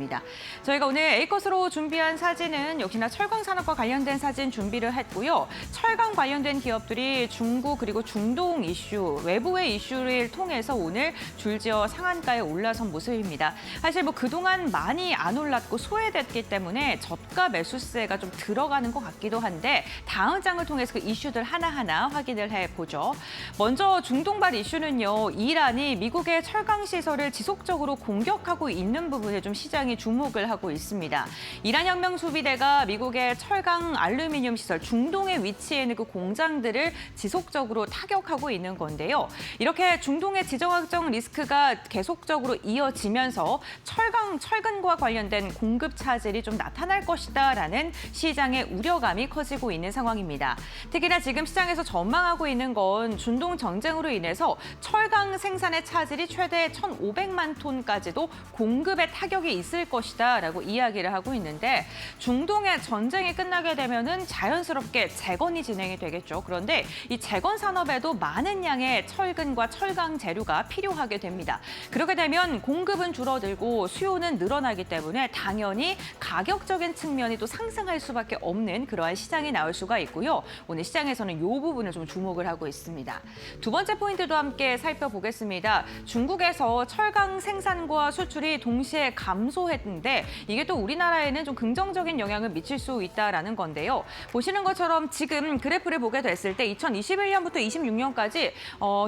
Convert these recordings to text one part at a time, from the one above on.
입니다. 저희가 오늘 A컷으로 준비한 사진은 역시나 철강 산업과 관련된 사진 준비를 했고요. 철강 관련된 기업들이 중국 그리고 중동 이슈, 외부의 이슈를 통해서 오늘 줄지어 상한가에 올라선 모습입니다. 사실 그동안 많이 안 올랐고 소외됐기 때문에 저가 매수세가 좀 들어가는 것 같기도 한데 다음 장을 통해서 그 이슈들 하나하나 확인을 해보죠. 먼저 중동발 이슈는요. 이란이 미국의 철강 시설을 지속적으로 공격하고 있는 부분에 좀 시장이 주목을 하고 있습니다. 이란 혁명 수비대가 미국의 철강 알루미늄 시설 중동에 위치해 있는 그 공장들을 지속적으로 타격하고 있는 건데요. 이렇게 중동의 지정학적 리스크가 계속적으로 이어지면서 철근과 관련된 공급 차질이 좀 나타날 것이다라는 시장의 우려감이 커지고 있는 상황입니다. 특히나 지금 시장에서 전망하고 있는 건 중동 전쟁으로 인해서 철강 생산의 차질이 최대 1,500만 톤까지도 공급에 타격이 있을 것이다라고 이야기를 하고 있는데 중동의 전쟁이 끝나게 되면은 자연스럽게 재건이 진행이 되겠죠. 그런데 이 재건 산업에도 많은 양의 철근과 철강 재료가 필요하게 됩니다. 그렇게 되면 공급은 줄어들고 수요는 늘어나기 때문에 당연히 가격적인 측면이 또 상승할 수밖에 없는 그러한 시장이 나올 수가 있고요. 오늘 시장에서는 이 부분을 좀 주목을 하고 있습니다. 두 번째 포인트도 함께 살펴보겠습니다. 중국에서 철강 생산과 수출이 동시에 감소했는데 이게 또 우리나라에는 좀 긍정적인 영향을 미칠 수 있다라는 건데요. 보시는 것처럼 지금 그래프를 보게 됐을 때 2021년부터 26년까지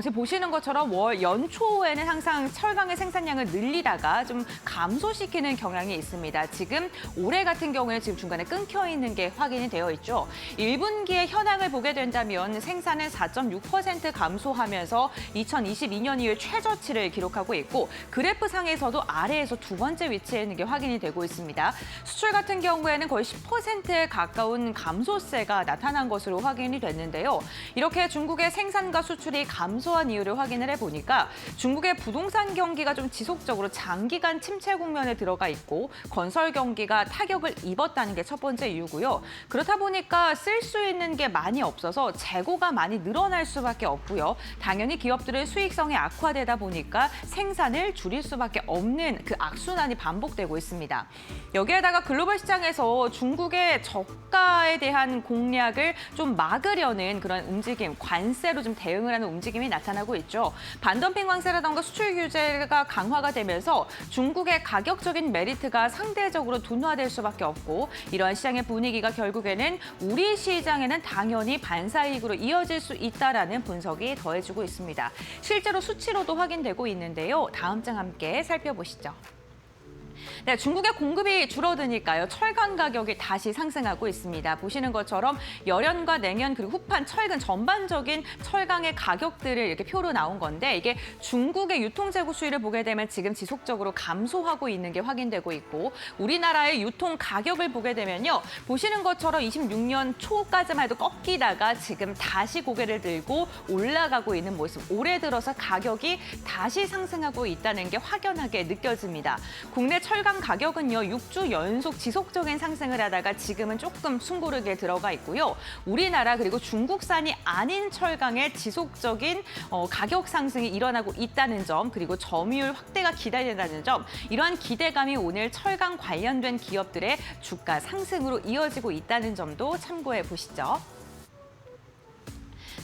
지금 보시는 것처럼 연초에는 항상 철강의 생산량을 늘리다가 좀 감소시키는 경향이 있습니다. 지금 올해 같은 경우에 지금 중간에 끊겨 있는 게 확인이 되어 있죠. 1분기의 현황을 보게 된다면 생산은 4.6% 감소하면서 2022년 이후 최저치를 기록하고 있고 그래프상에서도 아래에서 두 번째 위치에 있는 게 확인이 되고 있습니다. 수출 같은 경우에는 거의 10%에 가까운 감소세가 나타난 것으로 확인이 됐는데요. 이렇게 중국의 생산과 수출이 감소한 이유를 확인을 해보니까 중국의 부동산 경기가 좀 지속적으로 장기간 침체 국면에 들어가 있고 건설 경기가 타격을 입었다는 게 첫 번째 이유고요. 그렇다 보니까 쓸 수 있는 게 많이 없어서 재고가 많이 늘어날 수밖에 없고요. 당연히 기업들의 수익성이 악화되다 보니까 생산을 줄일 수밖에 없는 그 악순환이 반복되고 있습니다. 여기에다가 글로벌 시장에서 중국의 저가에 대한 공략을 좀 막으려는 그런 움직임, 관세로 좀 대응을 하는 움직임이 나타나고 있죠. 반덤핑 관세라던가 수출 규제가 강화가 되면서 중국의 가격적인 메리트가 상대적으로 둔화될 수밖에 없고 이러한 시장의 분위기가 결국에는 우리 시장에는 당연히 반사이익으로 이어질 수 있다라는 분석이 더해지고 있습니다. 실제로 수치로도 확인되고 있는데요. 다음 장 함께 살펴보시죠. 네, 중국의 공급이 줄어드니까요. 철강 가격이 다시 상승하고 있습니다. 보시는 것처럼 열연과 냉연 그리고 후판, 철근 전반적인 철강의 가격들을 이렇게 표로 나온 건데 이게 중국의 유통재고 수위를 보게 되면 지금 지속적으로 감소하고 있는 게 확인되고 있고 우리나라의 유통 가격을 보게 되면요. 보시는 것처럼 26년 초까지만 해도 꺾이다가 지금 다시 고개를 들고 올라가고 있는 모습. 올해 들어서 가격이 다시 상승하고 있다는 게 확연하게 느껴집니다. 국내 철강 가격은요, 6주 연속 지속적인 상승을 하다가 지금은 조금 숨고르게 들어가 있고요. 우리나라 그리고 중국산이 아닌 철강의 지속적인 가격 상승이 일어나고 있다는 점, 그리고 점유율 확대가 기대된다는 점, 이러한 기대감이 오늘 철강 관련된 기업들의 주가 상승으로 이어지고 있다는 점도 참고해 보시죠.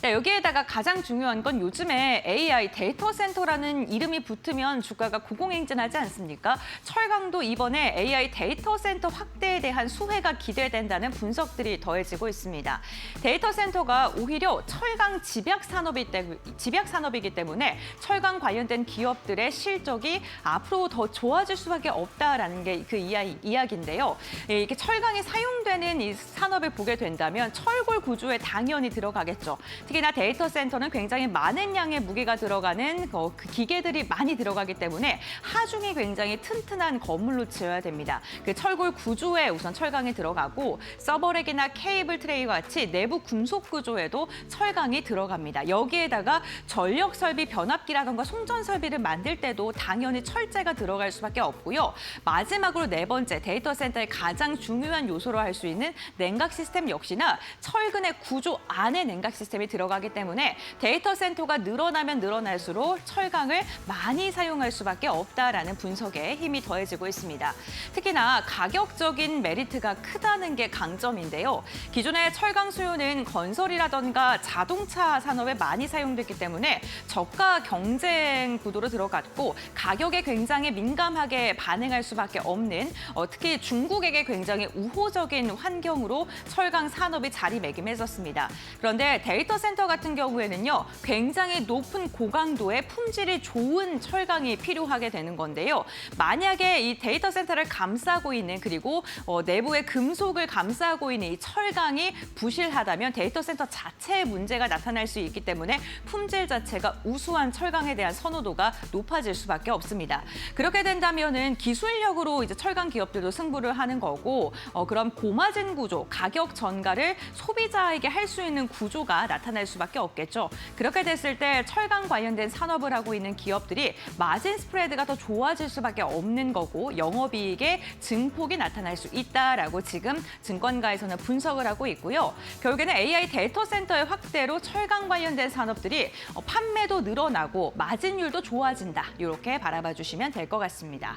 네, 여기에다가 가장 중요한 건 요즘에 AI 데이터 센터라는 이름이 붙으면 주가가 고공행진하지 않습니까? 철강도 이번에 AI 데이터 센터 확대에 대한 수혜가 기대된다는 분석들이 더해지고 있습니다. 데이터 센터가 오히려 철강 집약 산업이기 때문에 철강 관련된 기업들의 실적이 앞으로 더 좋아질 수밖에 없다라는 게 그 이야기인데요. 이게 철강이 사용되는 이 산업을 보게 된다면 철골 구조에 당연히 들어가겠죠. 특히나 데이터 센터는 굉장히 많은 양의 무게가 들어가는 그 기계들이 많이 들어가기 때문에 하중이 굉장히 튼튼한 건물로 지어야 됩니다. 그 철골 구조에 우선 철강이 들어가고 서버렉이나 케이블 트레이와 같이 내부 금속 구조에도 철강이 들어갑니다. 여기에다가 전력 설비 변압기라던가 송전 설비를 만들 때도 당연히 철재가 들어갈 수밖에 없고요. 마지막으로 네 번째 데이터 센터의 가장 중요한 요소로 할 수 있는 냉각 시스템 역시나 철근의 구조 안에 냉각 시스템이 들어갑니다. 들어가기 때문에 데이터 센터가 늘어나면 늘어날수록 철강을 많이 사용할 수밖에 없다라는 분석에 힘이 더해지고 있습니다. 특히나 가격적인 메리트가 크다는 게 강점인데요. 기존의 철강 수요는 건설이라던가 자동차 산업에 많이 사용됐기 때문에 저가 경쟁 구도로 들어갔고 가격에 굉장히 민감하게 반응할 수밖에 없는 특히 중국에게 굉장히 우호적인 환경으로 철강 산업이 자리매김했었습니다. 그런데 데이터 센터 같은 경우에는요, 굉장히 높은 고강도의 품질이 좋은 철강이 필요하게 되는 건데요. 만약에 이 데이터 센터를 감싸고 있는 그리고 내부의 금속을 감싸고 있는 이 철강이 부실하다면 데이터 센터 자체에 문제가 나타날 수 있기 때문에 품질 자체가 우수한 철강에 대한 선호도가 높아질 수밖에 없습니다. 그렇게 된다면은 기술력으로 이제 철강 기업들도 승부를 하는 거고 그럼 고마진 구조, 가격 전가를 소비자에게 할 수 있는 구조가 나타날 수밖에 없겠죠. 그렇게 됐을 때 철강 관련된 산업을 하고 있는 기업들이 마진 스프레드가 더 좋아질 수밖에 없는 거고 영업이익의 증폭이 나타날 수 있다라고 지금 증권가에서는 분석을 하고 있고요. 결국에는 AI 데이터 센터의 확대로 철강 관련된 산업들이 판매도 늘어나고 마진율도 좋아진다. 이렇게 바라봐 주시면 될 것 같습니다.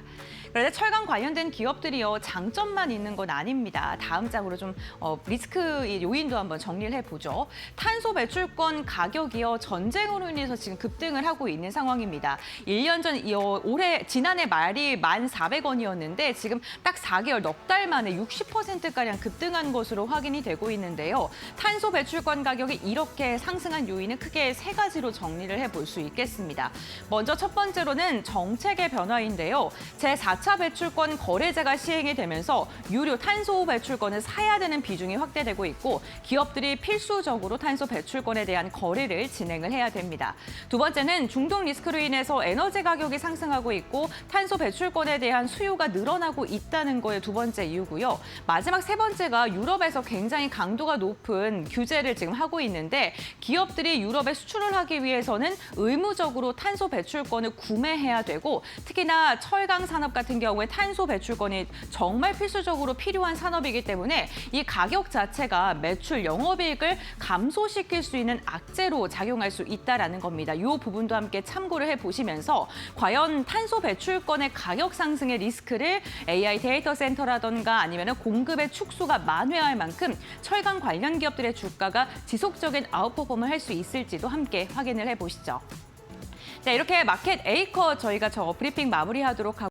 그런데 철강 관련된 기업들이요, 장점만 있는 건 아닙니다. 다음 장으로 좀 리스크 요인도 한번 정리를 해보죠. 탄소 배출권 가격이요, 전쟁으로 인해서 지금 급등을 하고 있는 상황입니다. 1년 전, 지난해 말이 1,400원이었는데 지금 딱 4개월, 넉 달 만에 60%가량 급등한 것으로 확인이 되고 있는데요. 탄소 배출권 가격이 이렇게 상승한 요인은 크게 세 가지로 정리를 해볼 수 있겠습니다. 먼저 첫 번째로는 정책의 변화인데요. 제4차 배출권 거래제가 시행이 되면서 유료 탄소 배출권을 사야 되는 비중이 확대되고 있고 기업들이 필수적으로 탄소 배출권에 대한 거래를 진행을 해야 됩니다. 두 번째는 중동 리스크로 인해서 에너지 가격이 상승하고 있고 탄소 배출권에 대한 수요가 늘어나고 있다는 거에 두 번째 이유고요. 마지막 세 번째가 유럽에서 굉장히 강도가 높은 규제를 지금 하고 있는데 기업들이 유럽에 수출을 하기 위해서는 의무적으로 탄소 배출권을 구매해야 되고 특히나 철강 산업 같은 경우에 탄소 배출권이 정말 필수적으로 필요한 산업이기 때문에 이 가격 자체가 매출 영업이익을 감소시킬 수 있는 악재로 작용할 수 있다는 겁니다. 이 부분도 함께 참고를 해보시면서 과연 탄소 배출권의 가격 상승의 리스크를 AI 데이터 센터라던가 아니면 공급의 축소가 만회할 만큼 철강 관련 기업들의 주가가 지속적인 아웃퍼폼을 할 수 있을지도 함께 확인을 해보시죠. 네, 이렇게 마켓 A컷 저희가 브리핑 마무리하도록 하고